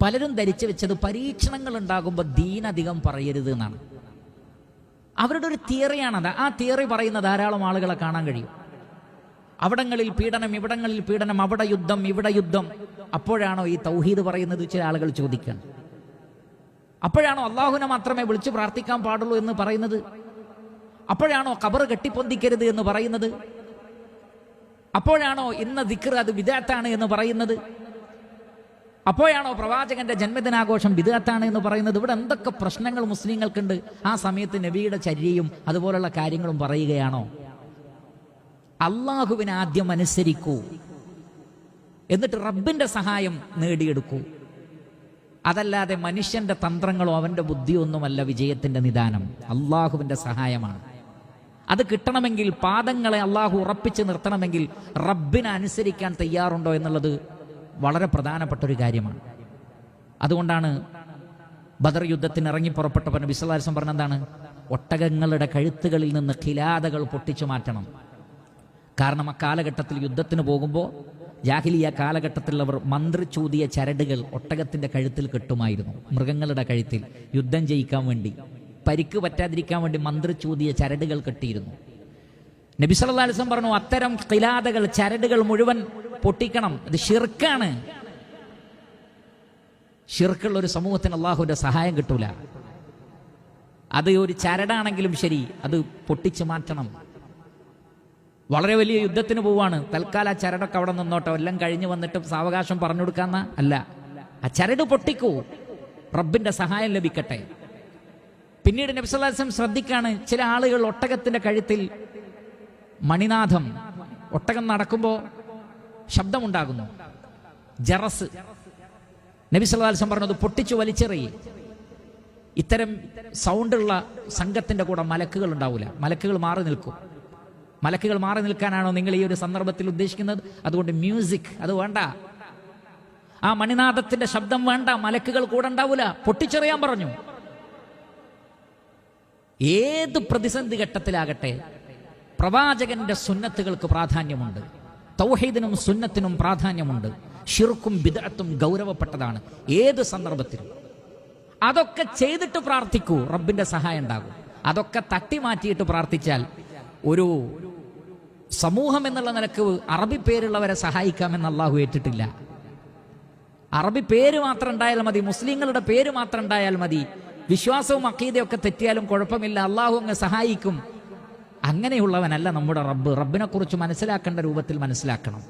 പലരും ധരിച്ചു വെച്ചത് പരീക്ഷണങ്ങൾ ഉണ്ടാകുമ്പോൾ ദീൻ അധികം പറയരുത് എന്നാണ്. അവരുടെ ഒരു തിയറിയാണത്. ആ തിയറി പറയുന്ന ധാരാളം ആളുകളെ കാണാൻ കഴിയും. അവിടങ്ങളിൽ പീഡനം, ഇവിടങ്ങളിൽ പീഡനം, അവിടെ യുദ്ധം, ഇവിടെ യുദ്ധം. അപ്പോഴാണോ ഈ തൗഹീദ് പറയുന്നത്? ചില ആളുകൾ ചോദിക്കണം. അപ്പോഴാണോ അള്ളാഹുവിനെ മാത്രമേ വിളിച്ചു പ്രാർത്ഥിക്കാൻ പാടുള്ളൂ എന്ന് പറയുന്നത്? അപ്പോഴാണോ ഖബർ കെട്ടിപ്പൊന്തിക്കരുത് എന്ന് പറയുന്നത്? അപ്പോഴാണോ ഇന്ന ദിക്ർ അത് ബിദ്അത്താണ് എന്ന് പറയുന്നത്? അപ്പോഴാണോ പ്രവാചകന്റെ ജന്മദിനാഘോഷം ബിദ്അത്താണ് എന്ന് പറയുന്നത്? ഇവിടെ എന്തൊക്കെ പ്രശ്നങ്ങൾ മുസ്ലിങ്ങൾക്കുണ്ട്. ആ സമയത്ത് നബിയുടെ ചര്യയും അതുപോലുള്ള കാര്യങ്ങളും പറയുകയാണോ? അള്ളാഹുവിനെ ആദ്യം അനുസരിക്കൂ, എന്നിട്ട് റബ്ബിന്റെ സഹായം നേടിയെടുക്കൂ. അതല്ലാതെ മനുഷ്യന്റെ തന്ത്രങ്ങളോ അവന്റെ ബുദ്ധിയോ ഒന്നുമല്ല വിജയത്തിന്റെ നിദാനം. അള്ളാഹുവിന്റെ സഹായമാണ്. അത് കിട്ടണമെങ്കിൽ, പാദങ്ങളെ അള്ളാഹു ഉറപ്പിച്ച് നിർത്തണമെങ്കിൽ റബ്ബിനെ അനുസരിക്കാൻ തയ്യാറുണ്ടോ എന്നുള്ളത് വളരെ പ്രധാനപ്പെട്ട ഒരു കാര്യമാണ്. അതുകൊണ്ടാണ് ബദർ യുദ്ധത്തിന് ഇറങ്ങി പുറപ്പെട്ടപ്പോൾ നബി സല്ലല്ലാഹു അലൈഹി വസല്ലം പറഞ്ഞെന്താണ്? ഒട്ടകങ്ങളുടെ കഴുത്തുകളിൽ നിന്ന് ഖിലാദകൾ പൊട്ടിച്ചു മാറ്റണം. കാരണം ആ കാലഘട്ടത്തിൽ യുദ്ധത്തിന് പോകുമ്പോൾ ജാഹിലിയ കാലഘട്ടത്തിലുള്ളവർ മന്ത്രിച്ചൂതിയ ചരടുകൾ ഒട്ടകത്തിന്റെ കഴുത്തിൽ കെട്ടുമായിരുന്നു. മൃഗങ്ങളുടെ കഴുത്തിൽ യുദ്ധം ജയിക്കാൻ വേണ്ടി, പരിക്ക് പറ്റാതിരിക്കാൻ വേണ്ടി മന്ത്രിച്ചൂതിയ ചരടുകൾ കെട്ടിയിരുന്നു. നബി സല്ലല്ലാഹു അലൈഹി വസല്ലം പറഞ്ഞു, അത്തരം ഖിലാദകൾ, ചരടുകൾ മുഴുവൻ പൊട്ടിക്കണം. അത് ശിർക്കാണ്. ശിർക്കുള്ള ഒരു സമൂഹത്തിന് അള്ളാഹുവിന്റെ സഹായം കിട്ടൂല. അത് ഒരു ചരടാണെങ്കിലും ശരി, അത് പൊട്ടിച്ചു മാറ്റണം. വളരെ വലിയ യുദ്ധത്തിന് പോവാണ്, തൽക്കാലം ആ ചരടൊക്കെ അവിടെ നിന്നോട്ടോ, എല്ലാം കഴിഞ്ഞ് വന്നിട്ട് സാവകാശം പറഞ്ഞു കൊടുക്കാന്ന അല്ല. ആ ചരട് പൊട്ടിക്കൂ, റബ്ബിന്റെ സഹായം ലഭിക്കട്ടെ. പിന്നീട് നബി സല്ലല്ലാഹു അലൈഹി വസല്ലം ശ്രദ്ധിക്കാണ്, ചില ആളുകൾ ഒട്ടകത്തിന്റെ കഴുത്തിൽ മണിനാഥം, ഒട്ടകം നടക്കുമ്പോൾ ശബ്ദമുണ്ടാകുന്നു, ജറസ്. നബി സല്ലല്ലാഹു അലൈഹി വസല്ലം പറഞ്ഞത് പൊട്ടിച്ചു വലിച്ചെറിയും. ഇത്തരം സൗണ്ടുള്ള സംഘത്തിന്റെ കൂടെ മലക്കുകൾ ഉണ്ടാവില്ല, മലക്കുകൾ മാറി നിൽക്കും. മലക്കുകൾ മാറി നിൽക്കാനാണോ നിങ്ങൾ ഈ ഒരു സന്ദർഭത്തിൽ ഉദ്ദേശിക്കുന്നത്? അതുകൊണ്ട് മ്യൂസിക് അത് വേണ്ട, ആ മണിനാഥത്തിന്റെ ശബ്ദം വേണ്ട, മലക്കുകൾ കൂടെ ഉണ്ടാവൂല, പൊട്ടിച്ചെറിയാൻ പറഞ്ഞു. ഏത് പ്രതിസന്ധി ഘട്ടത്തിലാകട്ടെ പ്രവാചകന്റെ സുന്നത്തുകൾക്ക് പ്രാധാന്യമുണ്ട്, തൗഹീദിനും സുന്നത്തിനും പ്രാധാന്യമുണ്ട്. ശിർക്കും ബിദ്അത്തും ഗൗരവപ്പെട്ടതാണ് ഏത് സന്ദർഭത്തിലും. അതൊക്കെ ചെയ്തിട്ട് പ്രാർത്ഥിക്കൂ, റബ്ബിന്റെ സഹായം ഉണ്ടാകും. അതൊക്കെ തട്ടി മാറ്റിയിട്ട് പ്രാർത്ഥിച്ചാൽ ഒരു സമൂഹം എന്നുള്ള നിലക്ക് അറബി പേരുള്ളവരെ സഹായിക്കാമെന്ന് അള്ളാഹു ഏറ്റിട്ടില്ല. അറബി പേര് മാത്രം ഉണ്ടായാൽ മതി, മുസ്ലിങ്ങളുടെ പേര് മാത്രം ഉണ്ടായാൽ മതി, വിശ്വാസവും അഖീദയൊക്കെ തെറ്റിയാലും കുഴപ്പമില്ല, അള്ളാഹു അങ്ങ് സഹായിക്കും. അങ്ങനെയുള്ളവനല്ല നമ്മുടെ റബ്ബ്. റബ്ബിനെ കുറിച്ച് മനസ്സിലാക്കേണ്ട രൂപത്തിൽ മനസ്സിലാക്കണം.